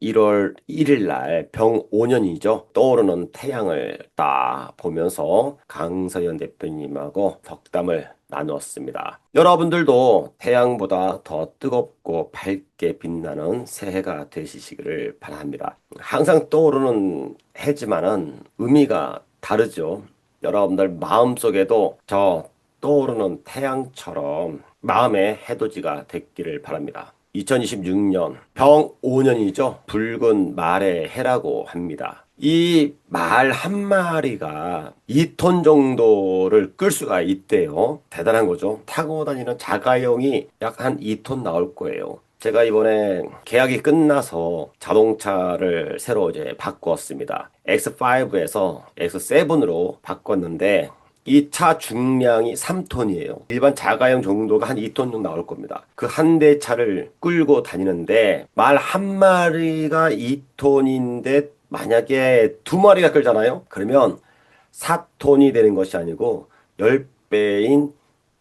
1월 1일 날 병 5년이죠. 떠오르는 태양을 딱 보면서 강서연 대표님하고 덕담을 나누었습니다. 여러분들도 태양보다 더 뜨겁고 밝게 빛나는 새해가 되시기를 바랍니다. 항상 떠오르는 해지만은 의미가 다르죠. 여러분들 마음속에도 저 떠오르는 태양처럼 마음의 해돋이가 됐기를 바랍니다. 2026년 병 5년이죠. 붉은 말의 해라고 합니다. 이 말 한 마리가 2톤 정도를 끌 수가 있대요. 대단한 거죠. 타고 다니는 자가용이 약 한 2톤 나올 거예요. 제가 이번에 계약이 끝나서 자동차를 새로 이제 바꿨습니다. X5에서 X7으로 바꿨는데 이 차 중량이 3톤이에요. 일반 자가용 정도가 한 2톤 정도 나올 겁니다. 그 한 대 차를 끌고 다니는데 말 한 마리가 2톤인데 만약에 두 마리가 끌잖아요? 그러면 4톤이 되는 것이 아니고 10배인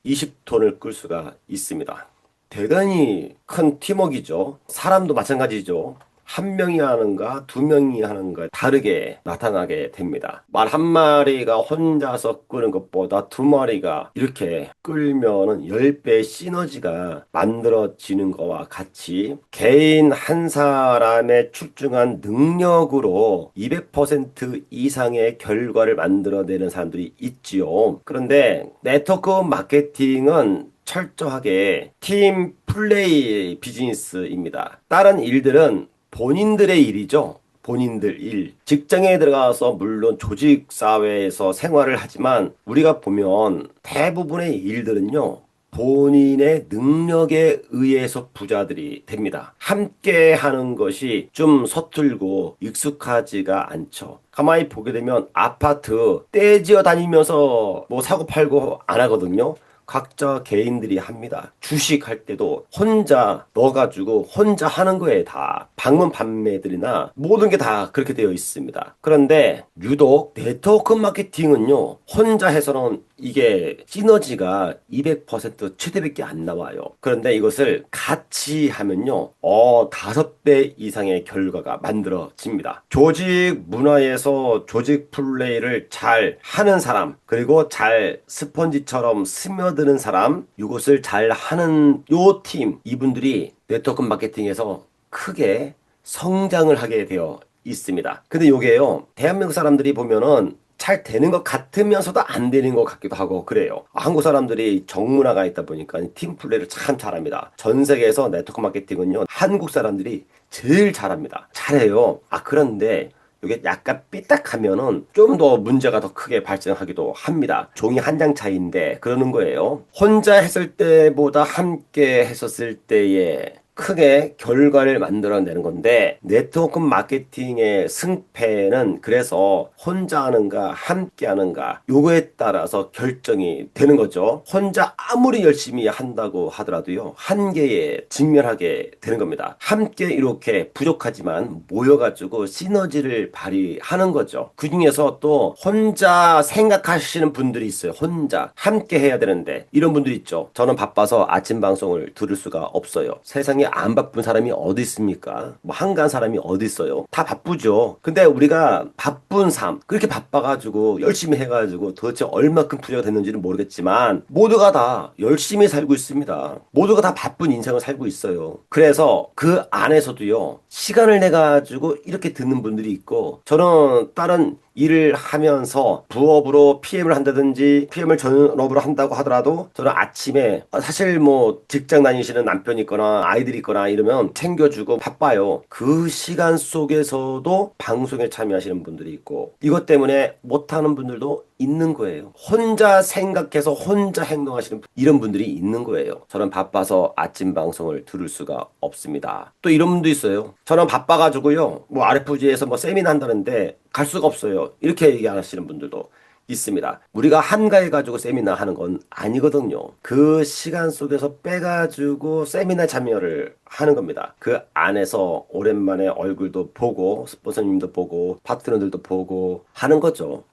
20톤을 끌 수가 있습니다. 대단히 큰 팀워크이죠. 사람도 마찬가지죠. 한 명이 하는가, 두 명이 하는가 다르게 나타나게 됩니다. 말 한 마리가 혼자서 끄는 것보다 두 마리가 이렇게 끌면은 10배의 시너지가 만들어지는 것과 같이 개인 한 사람의 출중한 능력으로 200% 이상의 결과를 만들어내는 사람들이 있지요. 그런데 네트워크 마케팅은 철저하게 팀 플레이 비즈니스입니다. 다른 일들은 본인들의 일이죠. 본인들 일. 직장에 들어가서 물론 조직 사회에서 생활을 하지만 우리가 보면 대부분의 일들은요. 본인의 능력에 의해서 부자들이 됩니다. 함께 하는 것이 좀 서툴고 익숙하지가 않죠. 가만히 보게 되면 아파트 떼지어 다니면서 뭐 사고 팔고 안 하거든요. 각자 개인들이 합니다. 주식할 때도 혼자 넣어가지고 혼자 하는 거에 다 방문 판매들이나 모든 게 다 그렇게 되어 있습니다. 그런데 유독 네트워크 마케팅은요, 혼자 해서는 이게 시너지가 200% 최대밖에 안 나와요. 그런데 이것을 같이 하면요, 5배 이상의 결과가 만들어집니다. 조직 문화에서 조직 플레이를 잘 하는 사람, 그리고 잘 스펀지처럼 스며드는 사람, 이것을 잘 하는 요 팀, 이분들이 네트워크 마케팅에서 크게 성장을 하게 되어 있습니다. 근데 요게요, 대한민국 사람들이 보면은 잘 되는 것 같으면서도 안 되는 것 같기도 하고 그래요. 한국 사람들이 정문화가 있다 보니까 팀 플레이를 참 잘합니다. 전 세계에서 네트워크 마케팅은요, 한국 사람들이 제일 잘합니다. 잘해요. 그런데 이게 약간 삐딱하면은 좀 더 문제가 더 크게 발생하기도 합니다. 종이 한 장 차이인데 그러는 거예요. 혼자 했을 때보다 함께 했었을 때에 크게 결과를 만들어내는 건데 네트워크 마케팅의 승패는 그래서 혼자 하는가 함께 하는가 요거에 따라서 결정이 되는 거죠. 혼자 아무리 열심히 한다고 하더라도요 한계에 직면하게 되는 겁니다. 함께 이렇게 부족하지만 모여가지고 시너지를 발휘하는 거죠. 그 중에서 또 혼자 생각하시는 분들이 있어요. 혼자 함께 해야 되는데 이런 분들이 있죠. 저는 바빠서 아침 방송을 들을 수가 없어요. 세상에 안 바쁜 사람이 어디 있습니까? 뭐 한가한 사람이 어디 있어요? 다 바쁘죠. 근데 우리가 바쁜 삶, 그렇게 바빠가지고 열심히 해가지고 도대체 얼마큼 부자가 됐는지는 모르겠지만 모두가 다 열심히 살고 있습니다. 모두가 다 바쁜 인생을 살고 있어요. 그래서 그 안에서도요, 시간을 내가지고 이렇게 듣는 분들이 있고, 저는 다른 일을 하면서 부업으로 PM을 한다든지 PM을 전업으로 한다고 하더라도 저는 아침에 사실 뭐 직장 다니시는 남편이 있거나 아이들이 있거나 이러면 챙겨주고 바빠요. 그 시간 속에서도 방송에 참여하시는 분들이 있고 이것 때문에 못하는 분들도 있는 거예요. 혼자 생각해서 혼자 행동하시는 이런 분들이 있는 거예요. 저는 바빠서 아침 방송을 들을 수가 없습니다. 또 이런 분도 있어요. 저는 바빠가지고요. 뭐 RFG에서 뭐 세미나 한다는데 갈 수가 없어요. 이렇게 얘기하시는 분들도 있습니다. 우리가 한가해가지고 세미나 하는 건 아니거든요. 그 시간 속에서 빼가지고 세미나 참여를 하는 겁니다. 그 안에서 오랜만에 얼굴도 보고 스폰서님도 보고 파트너들도 보고 하는 거죠.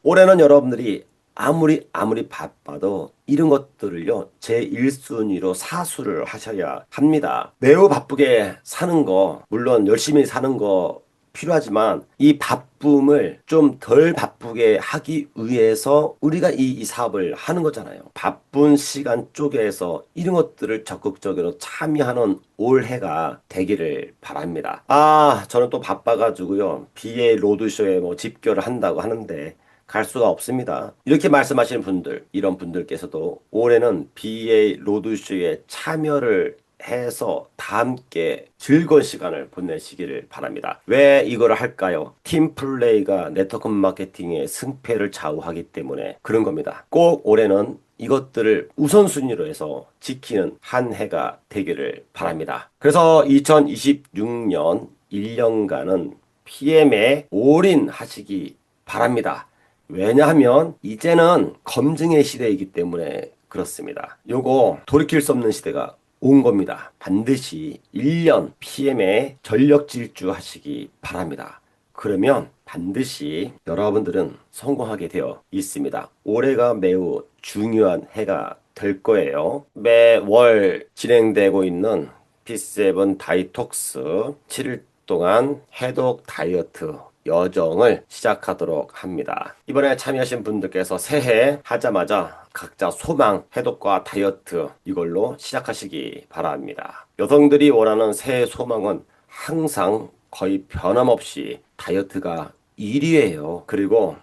올해는 여러분들이 아무리 바빠도 이런 것들을요, 제 1순위로 사수를 하셔야 합니다. 매우 바쁘게 사는 거, 물론 열심히 사는 거 필요하지만 이 바쁨을 좀 덜 바쁘게 하기 위해서 우리가 이 사업을 하는 거잖아요. 바쁜 시간 쪽에서 이런 것들을 적극적으로 참여하는 올해가 되기를 바랍니다. 저는 또 바빠가지고요. BA 로드쇼에 뭐 집결을 한다고 하는데 갈 수가 없습니다. 이렇게 말씀하시는 분들, 이런 분들께서도 올해는 BA 로드쇼에 참여를 해서 다 함께 즐거운 시간을 보내시기를 바랍니다. 왜 이걸 할까요? 팀플레이가 네트워크 마케팅의 승패를 좌우하기 때문에 그런 겁니다. 꼭 올해는 이것들을 우선순위로 해서 지키는 한 해가 되기를 바랍니다. 그래서 2026년 1년간은 PM에 올인하시기 바랍니다. 왜냐하면 이제는 검증의 시대이기 때문에 그렇습니다. 요거 돌이킬 수 없는 시대가 온 겁니다. 반드시 1년 PM에 전력 질주하시기 바랍니다. 그러면 반드시 여러분들은 성공하게 되어 있습니다. 올해가 매우 중요한 해가 될 거예요. 매월 진행되고 있는 P7 다이톡스 7일 동안 해독 다이어트 여정을 시작하도록 합니다. 이번에 참여하신 분들께서 새해 하자마자 각자 소망, 해독과 다이어트 이걸로 시작하시기 바랍니다. 여성들이 원하는 새해 소망은 항상 거의 변함없이 다이어트가 1위예요. 그리고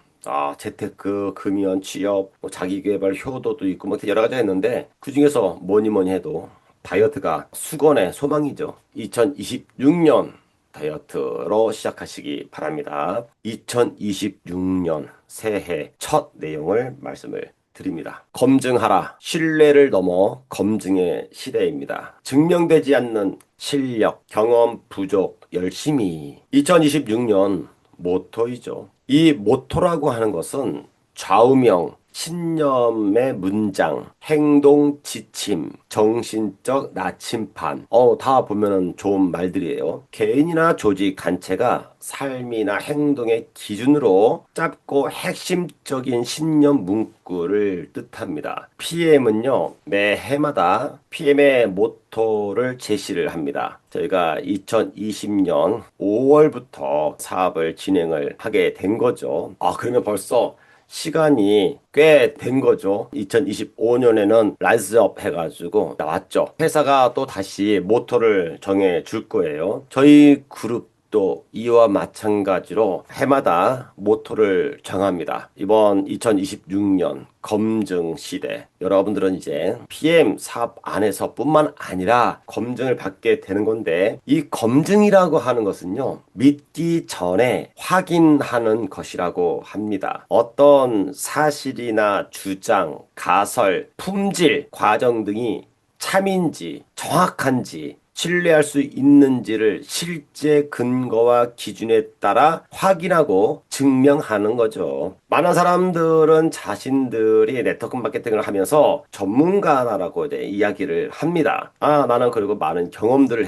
재테크, 금연, 취업, 뭐 자기계발, 효도도 있고 뭐 여러 가지가 있는데 그중에서 뭐니 해도 다이어트가 수건의 소망이죠. 2026년 다이어트로 시작하시기 바랍니다. 2026년 새해 첫 내용을 말씀을 드립니다. 검증하라. 신뢰를 넘어 검증의 시대입니다. 증명되지 않는 실력, 경험 부족, 열심히. 2026년 모토이죠. 이 모토라고 하는 것은 좌우명, 신념의 문장, 행동 지침, 정신적 나침판. 다 보면은 좋은 말들이에요. 개인이나 조직, 단체가 삶이나 행동의 기준으로 짧고 핵심적인 신념 문구를 뜻합니다. PM은요, 매 해마다 PM의 모토를 제시를 합니다. 저희가 2020년 5월부터 사업을 진행을 하게 된 거죠. 그러면 벌써 시간이 꽤 된 거죠. 2025년에는 라이즈업 해가지고 나왔죠. 회사가 또 다시 모토를 정해 줄 거예요. 저희 그룹도 이와 마찬가지로 해마다 모토를 정합니다. 이번 2026년 검증 시대. 여러분들은 이제 PM 사업 안에서 뿐만 아니라 검증을 받게 되는 건데 이 검증이라고 하는 것은요. 믿기 전에 확인하는 것이라고 합니다. 어떤 사실이나 주장, 가설, 품질, 과정 등이 참인지 정확한지 신뢰할 수 있는지를 실제 근거와 기준에 따라 확인하고 증명하는 거죠. 많은 사람들은 자신들이 네트워크 마케팅을 하면서 전문가라고 이제 이야기를 합니다. 나는 그리고 많은 경험들을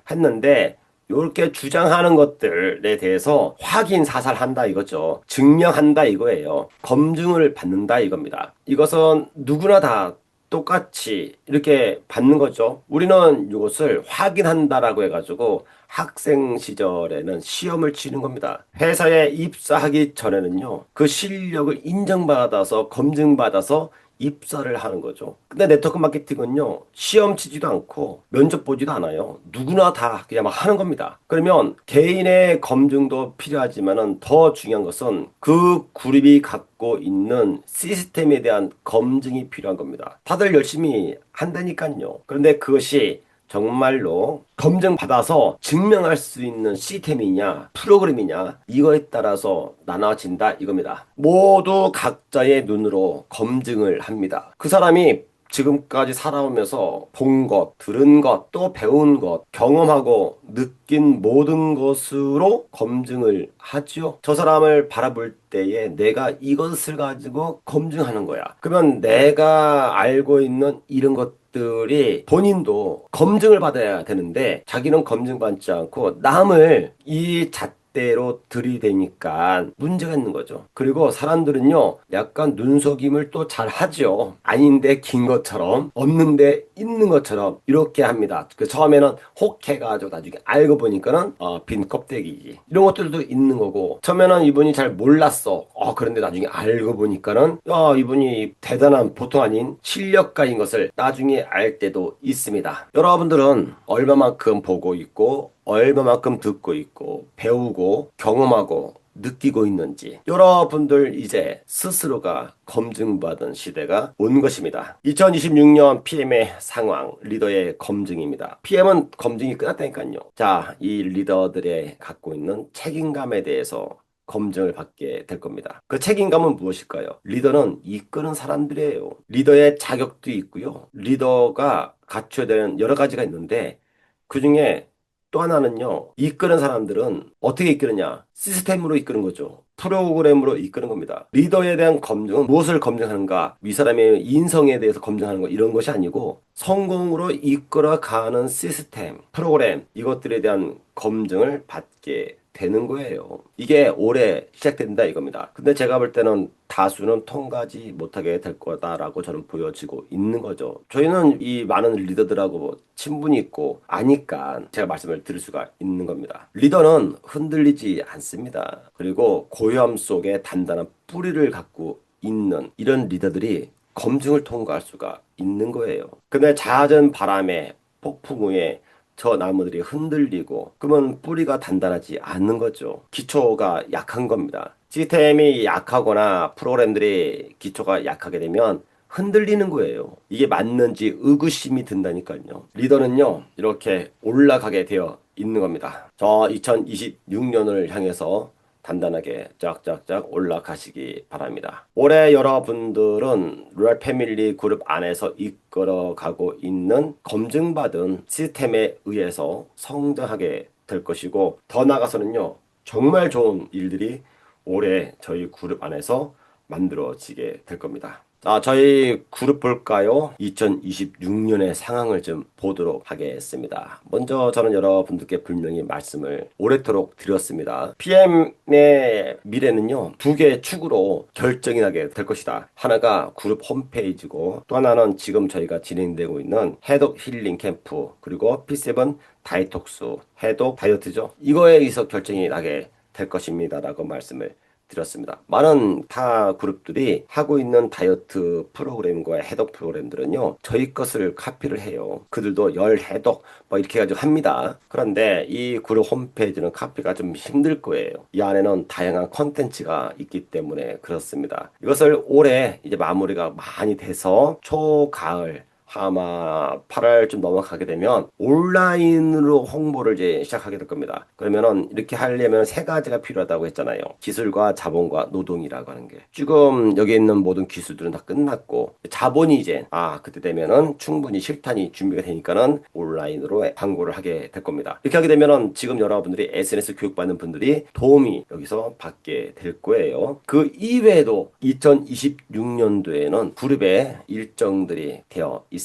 했는데 이렇게 주장하는 것들에 대해서 확인 사살한다 이거죠. 증명한다 이거예요. 검증을 받는다 이겁니다. 이것은 누구나 다 똑같이 이렇게 받는 거죠. 우리는 이것을 확인한다라고 해가지고 학생 시절에는 시험을 치는 겁니다. 회사에 입사하기 전에는요, 그 실력을 인정받아서 검증받아서 입사를 하는 거죠. 근데 네트워크 마케팅은요, 시험 치지도 않고 면접 보지도 않아요. 누구나 다 그냥 막 하는 겁니다. 그러면 개인의 검증도 필요하지만은 더 중요한 것은 그 그룹이 갖고 있는 시스템에 대한 검증이 필요한 겁니다. 다들 열심히 한다니까요. 그런데 그것이 정말로 검증받아서 증명할 수 있는 시스템이냐, 프로그램이냐, 이거에 따라서 나눠진다 이겁니다. 모두 각자의 눈으로 검증을 합니다. 그 사람이 지금까지 살아오면서 본 것, 들은 것, 또 배운 것, 경험하고 느낀 모든 것으로 검증을 하죠. 저 사람을 바라볼 때에 내가 이것을 가지고 검증하는 거야. 그러면 내가 알고 있는 이런 것들이 본인도 검증을 받아야 되는데 자기는 검증받지 않고 남을 이 멋대로 들이대니까 문제가 있는 거죠. 그리고 사람들은요, 약간 눈속임을 또 잘 하죠. 아닌데 긴 것처럼, 없는데 있는 것처럼 이렇게 합니다. 그 처음에는 혹해가지고 나중에 알고 보니까는 빈 껍데기지. 이런 것들도 있는 거고, 처음에는 이분이 잘 몰랐어. 그런데 나중에 알고 보니까는 이분이 대단한 보통 아닌 실력가인 것을 나중에 알 때도 있습니다. 여러분들은 얼마만큼 보고 있고 얼마만큼 듣고 있고 배우고 경험하고 느끼고 있는지 여러분들 이제 스스로가 검증받은 시대가 온 것입니다. 2026년 PM의 상황, 리더의 검증입니다. PM은 검증이 끝났다니까요. 자, 이 리더들의 갖고 있는 책임감에 대해서 검증을 받게 될 겁니다. 그 책임감은 무엇일까요? 리더는 이끄는 사람들이에요. 리더의 자격도 있고요. 리더가 갖춰야 되는 여러 가지가 있는데 그 중에 또 하나는요. 이끄는 사람들은 어떻게 이끄느냐? 시스템으로 이끄는 거죠. 프로그램으로 이끄는 겁니다. 리더에 대한 검증은 무엇을 검증하는가? 이 사람의 인성에 대해서 검증하는 거 이런 것이 아니고 성공으로 이끌어가는 시스템, 프로그램 이것들에 대한 검증을 받게 되는 거예요. 이게 올해 시작된다 이겁니다. 근데 제가 볼 때는 다수는 통과하지 못하게 될 거다라고 저는 보여지고 있는 거죠. 저희는 이 많은 리더들하고 친분이 있고 아니까 제가 말씀을 드릴 수가 있는 겁니다. 리더는 흔들리지 않습니다. 그리고 고요함 속에 단단한 뿌리를 갖고 있는 이런 리더들이 검증을 통과할 수가 있는 거예요. 근데 잦은 바람에 폭풍 후에 저 나무들이 흔들리고 그러면 뿌리가 단단하지 않는 거죠. 기초가 약한 겁니다. 시스템이 약하거나 프로그램들이 기초가 약하게 되면 흔들리는 거예요. 이게 맞는지 의구심이 든다니까요. 리더는요, 이렇게 올라가게 되어 있는 겁니다. 저 2026년을 향해서 단단하게 쫙쫙쫙 올라가시기 바랍니다. 올해 여러분들은 로얄 패밀리 그룹 안에서 이끌어가고 있는 검증받은 시스템에 의해서 성장하게 될 것이고 더 나아가서는요. 정말 좋은 일들이 올해 저희 그룹 안에서 만들어지게 될 겁니다. 저희 그룹 볼까요? 2026년의 상황을 좀 보도록 하겠습니다. 먼저 저는 여러분들께 분명히 말씀을 오래도록 드렸습니다. PM의 미래는요, 두 개의 축으로 결정이 나게 될 것이다. 하나가 그룹 홈페이지고, 또 하나는 지금 저희가 진행되고 있는 해독 힐링 캠프, 그리고 P7 다이톡스, 해독 다이어트죠. 이거에 의해서 결정이 나게 될 것입니다라고 말씀을 드렸습니다. 많은 타 그룹들이 하고 있는 다이어트 프로그램과 해독 프로그램들은요, 저희 것을 카피를 해요. 그들도 열 해독 뭐 이렇게 해가지고 합니다. 그런데 이 그룹 홈페이지는 카피가 좀 힘들 거예요. 이 안에는 다양한 컨텐츠가 있기 때문에 그렇습니다. 이것을 올해 이제 마무리가 많이 돼서 초가을 아마 8월 좀 넘어가게 되면 온라인으로 홍보를 이제 시작하게 될 겁니다. 그러면은 이렇게 하려면 세 가지가 필요하다고 했잖아요. 기술과 자본과 노동이라고 하는 게. 지금 여기 있는 모든 기술들은 다 끝났고 자본이 이제 그때 되면은 충분히 실탄이 준비가 되니까는 온라인으로 광고를 하게 될 겁니다. 이렇게 하게 되면은 지금 여러분들이 SNS 교육받는 분들이 도움이 여기서 받게 될 거예요. 그 이외에도 2026년도에는 그룹의 일정들이 되어 있습니다.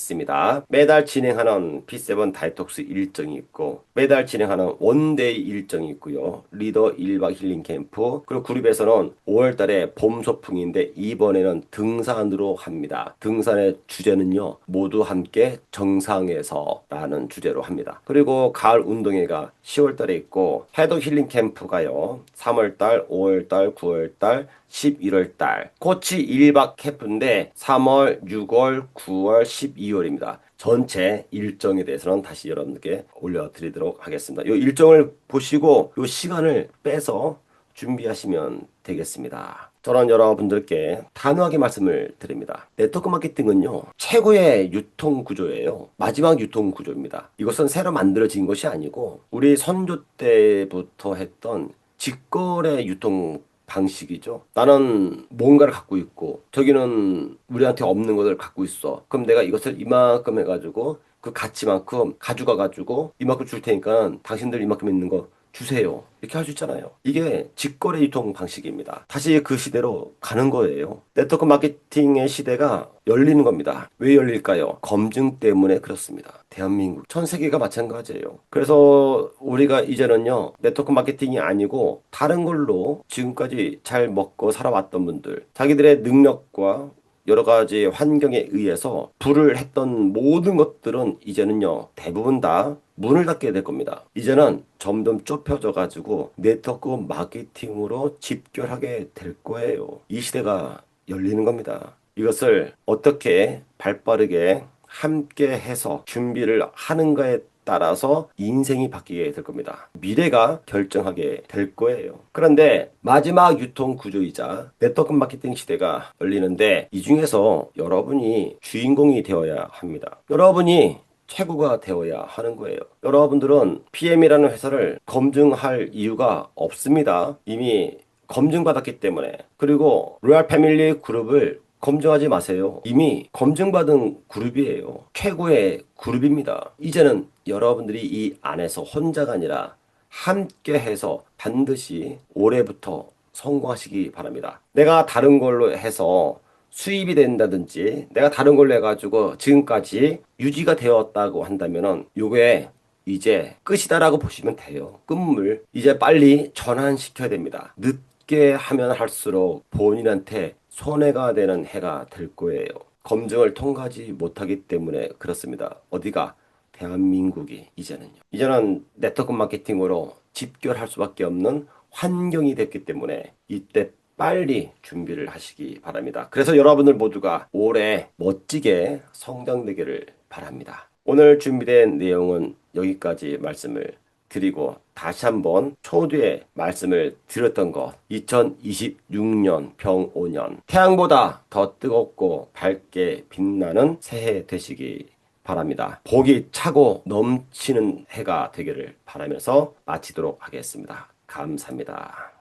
매달 진행하는 P7 다이톡스 일정이 있고 매달 진행하는 원데이 일정이 있고요. 리더 1박 힐링 캠프 그리고 그룹에서는 5월 달에 봄 소풍인데 이번에는 등산으로 합니다. 등산의 주제는요. 모두 함께 정상에서 라는 주제로 합니다. 그리고 가을 운동회가 10월 달에 있고 해독 힐링 캠프가요. 3월 달, 5월 달, 9월 달 11월 달. 코치 1박 캠프인데 3월, 6월, 9월, 12월입니다. 전체 일정에 대해서는 다시 여러분들께 올려드리도록 하겠습니다. 이 일정을 보시고 이 시간을 빼서 준비하시면 되겠습니다. 저는 여러분들께 단호하게 말씀을 드립니다. 네트워크 마케팅은요, 최고의 유통 구조예요. 마지막 유통 구조입니다. 이것은 새로 만들어진 것이 아니고, 우리 선조 때부터 했던 직거래 유통 방식이죠. 나는 뭔가를 갖고 있고 저기는 우리한테 없는 것을 갖고 있어. 그럼 내가 이것을 이만큼 해가지고 그 가치만큼 가져가 가지고 이만큼 줄 테니까 당신들 이만큼 있는 거 주세요. 이렇게 할 수 있잖아요. 이게 직거래 유통 방식입니다. 다시 그 시대로 가는 거예요. 네트워크 마케팅의 시대가 열리는 겁니다. 왜 열릴까요? 검증 때문에 그렇습니다. 대한민국, 전 세계가 마찬가지예요. 그래서 우리가 이제는요, 네트워크 마케팅이 아니고 다른 걸로 지금까지 잘 먹고 살아왔던 분들, 자기들의 능력과 여러 가지 환경에 의해서 불을 했던 모든 것들은 이제는요, 대부분 다 문을 닫게 될 겁니다. 이제는 점점 좁혀져 가지고 네트워크 마케팅으로 집결하게 될 거예요. 이 시대가 열리는 겁니다. 이것을 어떻게 발빠르게 함께 해서 준비를 하는가에 따라서 인생이 바뀌게 될 겁니다. 미래가 결정하게 될 거예요. 그런데 마지막 유통 구조이자 네트워크 마케팅 시대가 열리는데 이 중에서 여러분이 주인공이 되어야 합니다. 여러분이 최고가 되어야 하는 거예요. 여러분들은 PM이라는 회사를 검증할 이유가 없습니다. 이미 검증받았기 때문에. 그리고 로얄 패밀리 그룹을 검증하지 마세요. 이미 검증받은 그룹이에요. 최고의 그룹입니다. 이제는 여러분들이 이 안에서 혼자가 아니라 함께 해서 반드시 올해부터 성공하시기 바랍니다. 내가 다른 걸로 해서 수입이 된다든지 내가 다른 걸로 해가지고 지금까지 유지가 되었다고 한다면은 요게 이제 끝이다라고 보시면 돼요. 끝물. 이제 빨리 전환시켜야 됩니다. 늦게 하면 할수록 본인한테 손해가 되는 해가 될 거예요. 검증을 통과하지 못하기 때문에 그렇습니다. 어디가? 대한민국이 이제는 네트워크 마케팅으로 집결할 수밖에 없는 환경이 됐기 때문에 이때 빨리 준비를 하시기 바랍니다. 그래서 여러분들 모두가 올해 멋지게 성장되기를 바랍니다. 오늘 준비된 내용은 여기까지 말씀을 드리고 다시 한번 초두에 말씀을 드렸던 것 2026년 병5년 태양보다 더 뜨겁고 밝게 빛나는 새해 되시기 바랍니다. 복이 차고 넘치는 해가 되기를 바라면서 마치도록 하겠습니다. 감사합니다.